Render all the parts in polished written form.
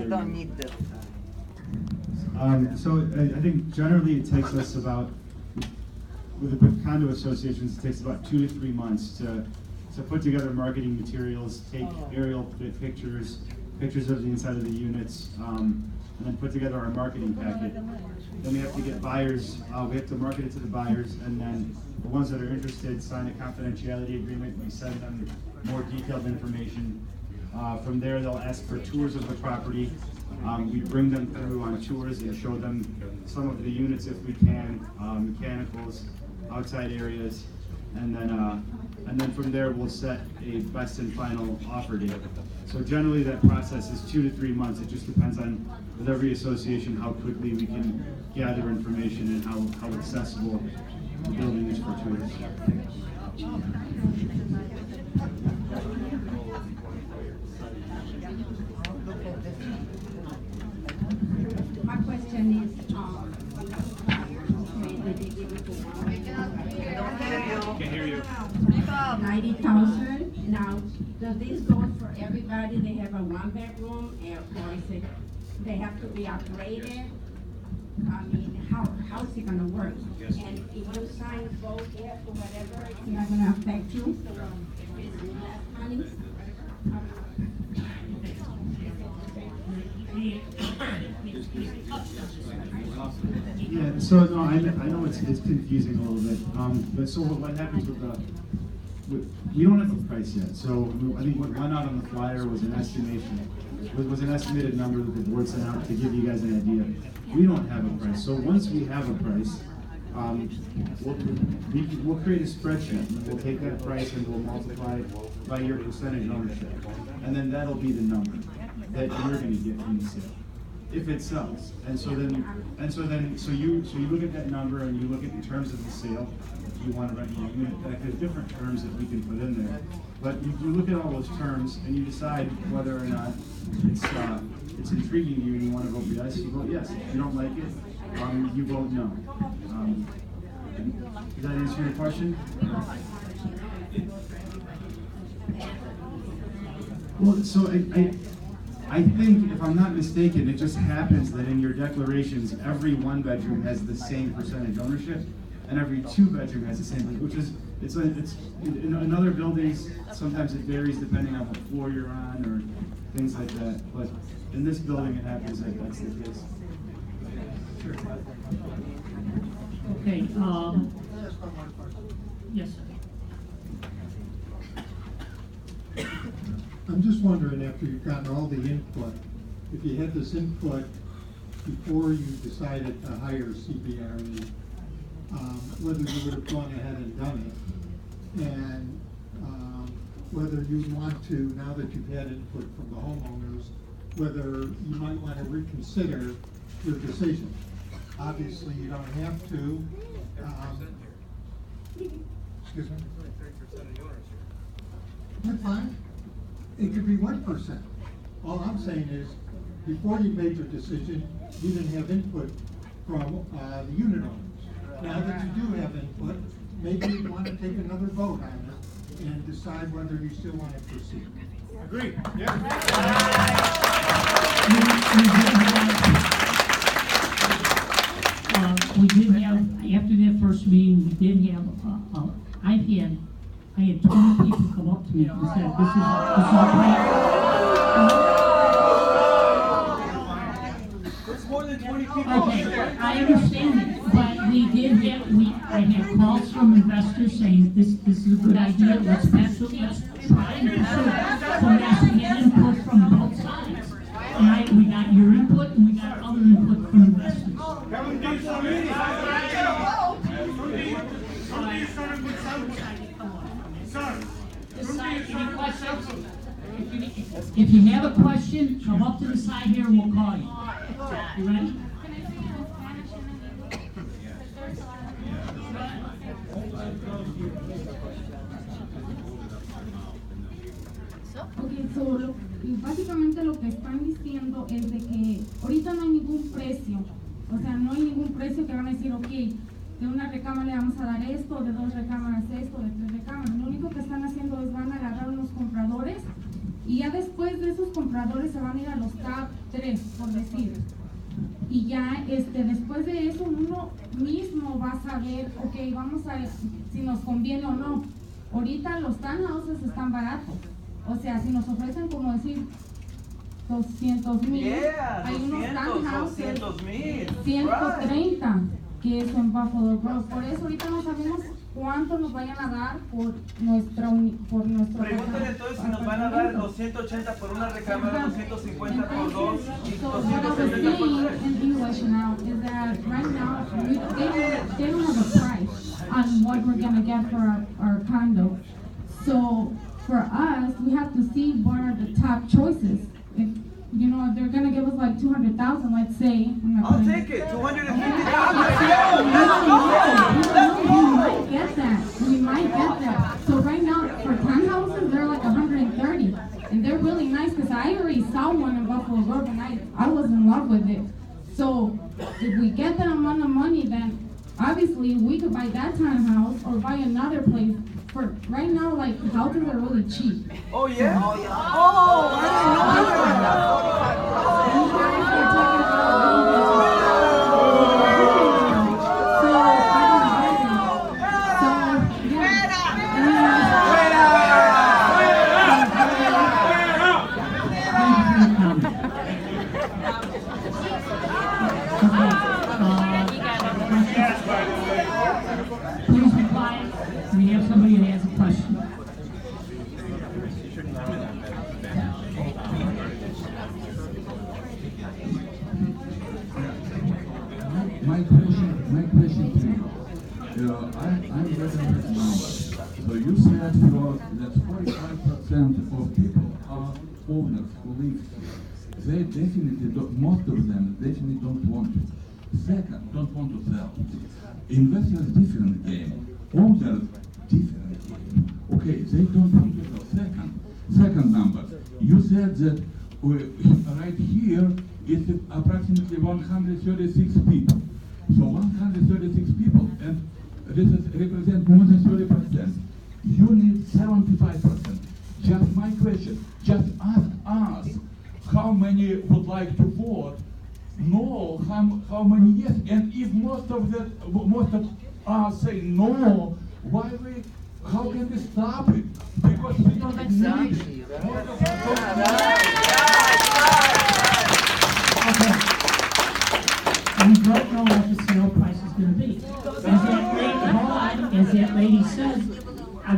I don't need that. So I think generally it takes us about, with the condo associations, it takes about 2 to 3 months to put together marketing materials, take aerial pictures of the inside of the units, and then put together our marketing packet. Then we have to get buyers, we have to market it to the buyers, and then the ones that are interested sign a confidentiality agreement. We send them more detailed information. From there, they'll ask for tours of the property. We bring them through on tours and show them some of the units if we can, mechanicals, outside areas, and then from there we'll set a best and final offer date. So generally that process is 2 to 3 months. It just depends on, with every association, how quickly we can gather information and how accessible the building is for tours. My question is, Can't hear you. 90,000. Now, does this go for everybody? They have a 1-bedroom, or is it, they have to be upgraded? I mean, how's it gonna work? And if you sign both yet or whatever, it's not gonna affect you? If it's less money? Yeah, so no, I know it's confusing a little bit. But so what happens we don't have a price yet. So I think what went out on the flyer was an estimation, was an estimated number that the board sent out to give you guys an idea. We don't have a price. So once we have a price, we'll create a spreadsheet. And we'll take that price and we'll multiply it by your percentage ownership, and then that'll be the number that you're going to get from the sale, if it sells. So you look at that number and you look at the terms of the sale. If you want to rent your unit back, there's different terms that we can put in there. But you look at all those terms and you decide whether or not it's intriguing to you and you want to vote yes. You vote yes. If you don't like it, you vote no. Does that answer your question? Well, so I think, if I'm not mistaken, it just happens that in your declarations, every 1-bedroom has the same percentage ownership, and every 2-bedroom has the same, which is, it's in other buildings, sometimes it varies depending on what floor you're on or things like that, but in this building it happens that that's the case. Sure. Okay, yes, sir. I'm just wondering, after you've gotten all the input, if you had this input before you decided to hire CBRE, whether you would have gone ahead and done it, and whether you want to, now that you've had input from the homeowners, whether you might want to reconsider your decision. Obviously, you don't have to. Excuse me? That's fine. It could be 1%. All I'm saying is, before you made your decision, you didn't have input from the unit owners. Now that you do have input, maybe you want to take another vote on it and decide whether you still want to proceed. Agreed. Yeah. We did have, after that first meeting, we did have, I had 20 people come up to me and said, this is a great. It's more than 20 people. Okay, I understand it, but we did have, I had calls from investors saying, this is a good idea, let's pass it, let's try and pursue it. So yes, we had input from both sides. And we got your input and we got other input from investors. If you have a question, come up to the side here and we'll call you. You ready? Ok, so básicamente lo que están diciendo es de que ahorita no hay ningún precio, o sea, no hay ningún precio que van a decir, ok, de una recámara le vamos a dar esto, de 2 recámaras esto, de 3 recámaras. Lo único que están haciendo es van a agarrar unos compradores y ya después de esos compradores se van a ir a los top 3 3, por decir. Y ya después de eso uno mismo va a saber, ok, vamos a ver si nos conviene o no. Ahorita los townhouses están baratos. O sea, si nos ofrecen como decir 200,000, hay unos townhouses 130, que es en Buffalo Grove. Por eso ahorita no sabemos cuánto nos vayan a dar por nuestro Pregúntale entonces si nos van a dar 280 por una recámara, 250 por dos y So what I was 270 por saying tres. in English now is that right now they don't have a price on what we're gonna get for our condo. So for us, we have to see what are the top choices. If if they're gonna give us like 200,000, let's say. I'll take it, 250,000. We might get that. So right now, for townhouses, they're like 130, and they're really nice because I already saw one in Buffalo Grove, and I was in love with it. So if we get that amount of money, then obviously we could buy that townhouse or buy another place. For right now, like houses are really cheap. Oh yeah? Oh, I Please be quiet. We have somebody that has a question. My question to you. I'm reading this number. So you said that 45% of people are owners who live here. They definitely don't, most of them definitely don't want to. Second, don't want to sell. Investors different game. Owners different game. Okay, they don't want to sell. Second number. You said that right here is approximately 136 people. So 136 people, and this represents more than 30%. You need 75%. Just my question, just ask us how many would like to vote, no, how many yes, and if most of us say no, how can we stop it? Because we don't need it. Most of us don't need it. Okay. We don't know what the sale price is gonna be. As that lady said, I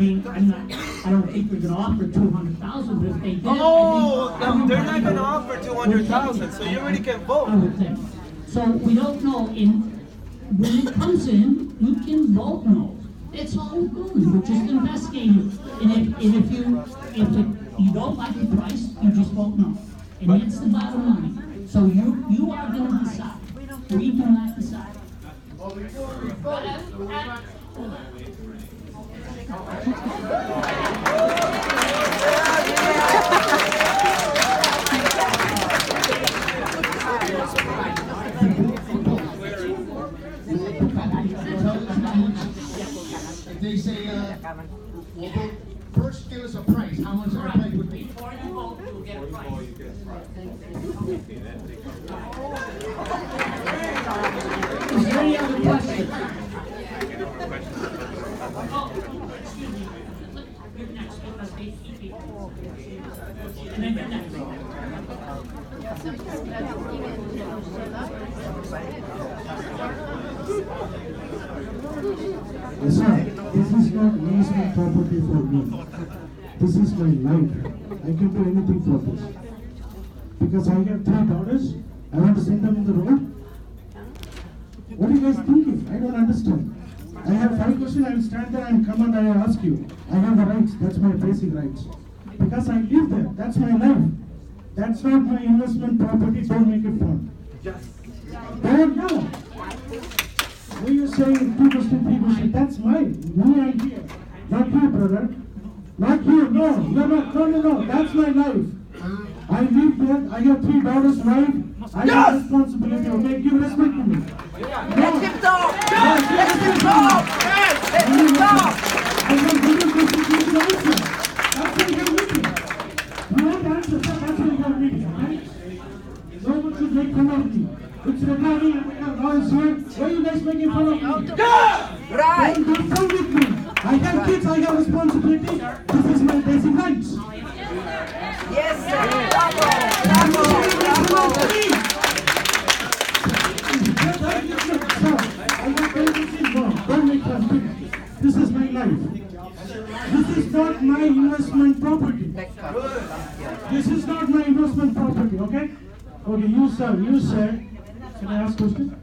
don't think we're gonna offer 200,000, but if they did, Oh, I think no, they're not gonna everybody offer 200,000, so you already can vote. I would think. So we don't know, when it comes in, you can vote no. That's all we're doing, we're just investigating. And if you don't like the price, you just vote no. And that's the bottom line. So you are gonna decide. We do not decide. They say, well, first give us a price, how much our price would be. Before you vote, you'll get a price. Is there any other questions? Oh, excuse me. You're next, because they keep it. And then you're next. Yes, sir. This is not investment property for me. This is my life. I can do anything for this. Because I have 3 daughters, I want to send them on the road. What are you guys thinking? I don't understand. I have 5 questions, I will stand there and come and I will ask you. I have the rights, that's my basic rights. Because I live there, that's my life. That's not my investment property, don't make it fun. Don't know. When you say 2%, 3%, that's mine. My idea. Not you, brother. Not you, no. No, that's my life. I live there, I have 3 daughters, wife. I have responsibility, okay? Give respect to me. Let him talk! Yes, let him talk! Yes, let him talk! I can give you this answer. That's why you're meeting. You want to answer, that's why you're meeting, right? should make fun of me. It's recording and we have noise here. Why are you guys making fun of me? Right. Don't fun with me. I have kids, I have responsibility. This is my basic rights. Yes, sir. Bravo. This is my life. This is not my investment property. This is not my investment property, okay? Okay, you sir, can I ask a question?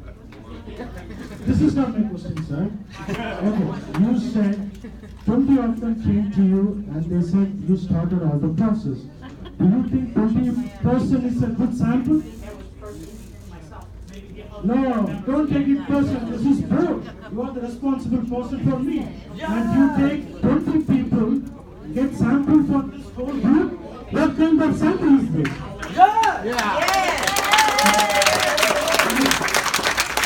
This is not my question, sir. Okay, you said 20 of them came to you and they said you started all the process. Do you think 20% is a good sample? No, don't take it personal. This is board. You are the responsible person for me. And you take 20 people, get sample for this whole group. What kind of sample is this?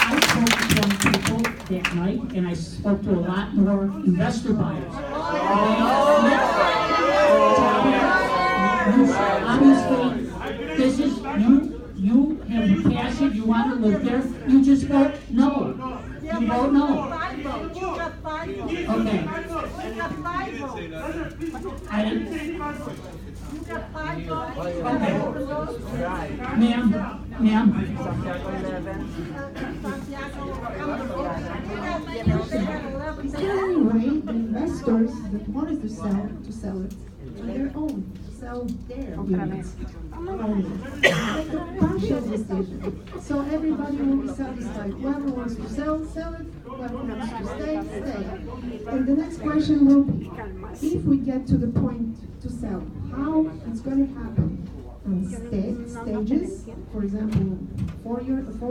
I spoke to some people that night, and I spoke to a lot more investor buyers. Obviously, this is, you have the passion, you want to live there, you just vote no. You vote no. Okay. Okay. Ma'am. Is there any way the investors that wanted to sell it on their own, to sell their units? Like a partial decision. So everybody will be satisfied. Whoever wants to sell it. Whoever wants to stay. And the next question will be, if we get to the point to sell, how it's going to happen? On stages, for example, four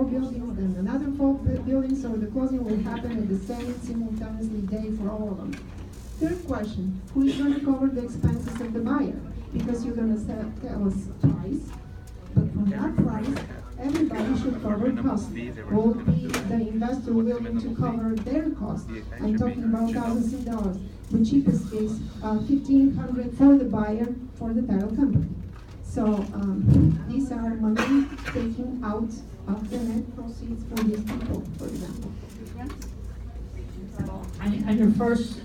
buildings, then another 4 buildings, so the closing will happen at the same simultaneously day for all of them. Third question, who is going to cover the expenses of the buyer? Because you're going to tell us price, but from that price, everybody should cover costs. Will be the investor willing to cover their costs? I'm talking about thousands of dollars. The cheapest is $1,500 for the buyer, for the title company. So these are money taken out of the net proceeds for these people, for example. On your first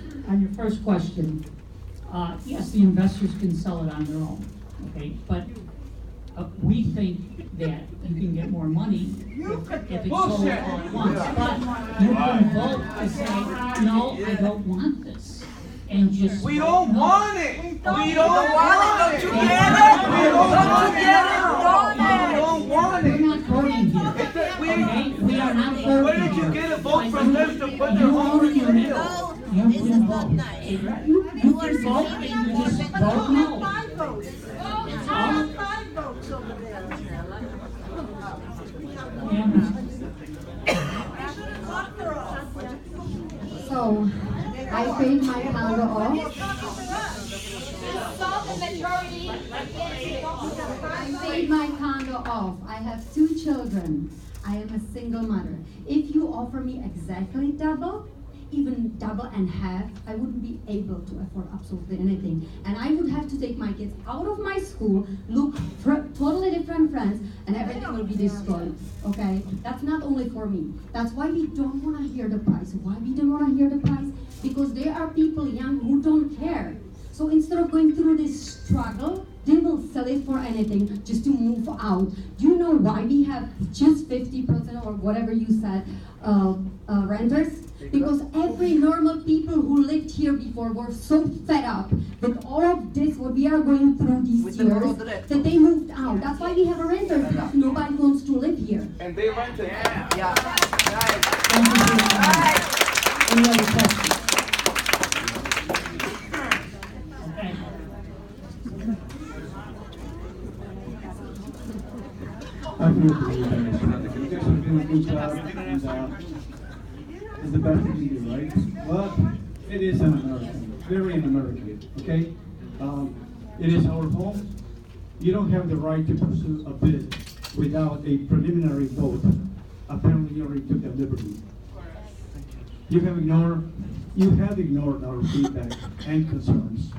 question, yes, the investors can sell it on their own, okay? But we think that you can get more money if it's sold all at once. But you can vote to say, no, I don't want this. And just We don't want it. We don't want it. Don't you get it? We don't want We're it. not voting here. Okay? We are not voting. Where did you get a vote from them to put their You home own in your the unit. middle? You can vote. You can vote and you just vote no. It's all. So, I paid my condo off. I paid my condo off. I have 2 children. I am a single mother. If you offer me exactly double, even double and half, I wouldn't be able to afford absolutely anything. And I would have to take my kids out of my school, look for totally different friends, and everything will be destroyed, okay? That's not only for me. That's why we don't want to hear the price. Why we don't want to hear the price? Because there are people young who don't care. So instead of going through this struggle, they will sell it for anything just to move out. Do you know why we have just 50% or whatever you said renters? Because every normal people who lived here before were so fed up with all of this, what we are going through these years, that they moved out. That's why we have a renter, because nobody wants to live here. And they rent it. Yeah. Thank you for your time. Any other questions? Okay. I feel you guys are doing a good job, and it's the best thing to do, right? But it is an American, very un-American, okay? It is our home. You don't have the right to pursue a bid without a preliminary vote. Apparently, you already took that liberty. You have ignored our feedback and concerns,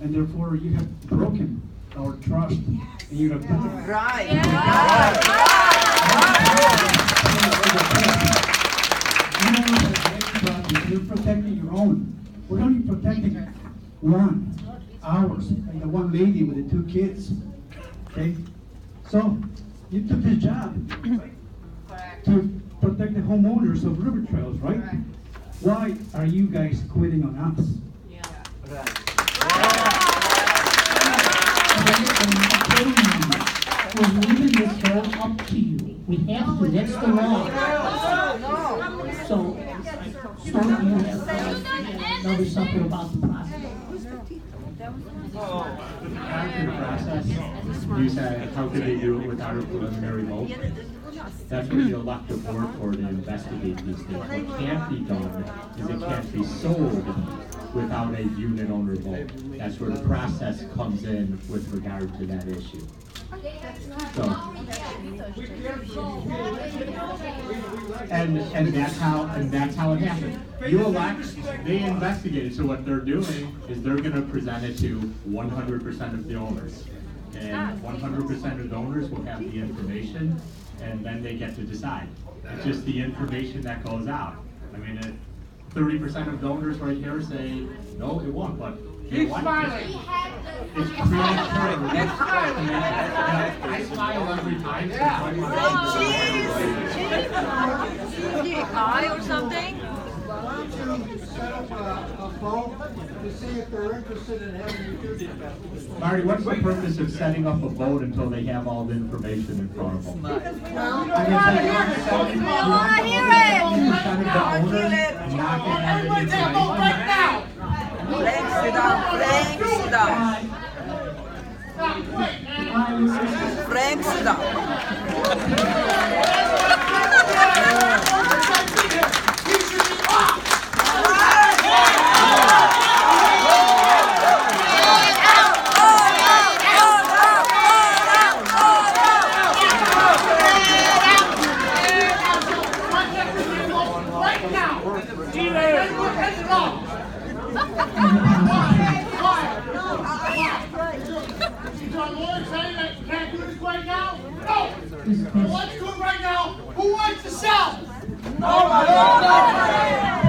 and therefore you have broken our trust, and you have done it. Right. 1 hours, and the one lady with the 2 kids. Okay? So, you took this job to protect the homeowners of river trails, right? Why are you guys quitting on us? We're leaving this all up to you. We have to, that's the law. So, Storm, you have another something about the process. After the process, you said, how could they do it without a preliminary vote? That's what you elect the board for, to investigate these things. What can't be done is it can't be sold without a unit owner vote. That's where the process comes in with regard to that issue. So, and that's how it happened. You elect, they investigate it. So what they're doing is they're going to present it to 100% of the owners, and 100% of the owners will have the information, and then they get to decide. It's just the information that goes out. I mean, 30% of donors right here say no, it won't, but you know what? It's transparent. I smile every time. GI or something? Why don't you set up a vote to see if they're interested in having you do the investigation? Marty, what's the purpose of setting up a vote until they have all the information in front of them? Frank, sit down. Frank, sit down. Frank, sit down. Let's do it right now. Who wants to sell? Nobody.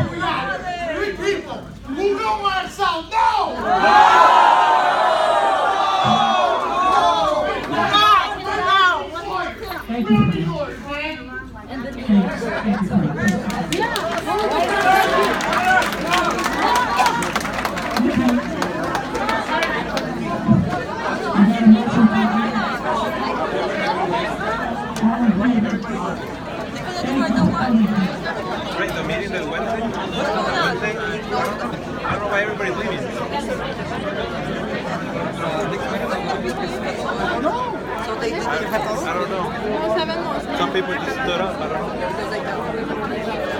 We got 3 people who don't want to sell. No! Thank you, Right, the meeting is Wednesday? Wednesday? I don't know why everybody's leaving. So they didn't have a I don't know. Some people just stood up. I don't know.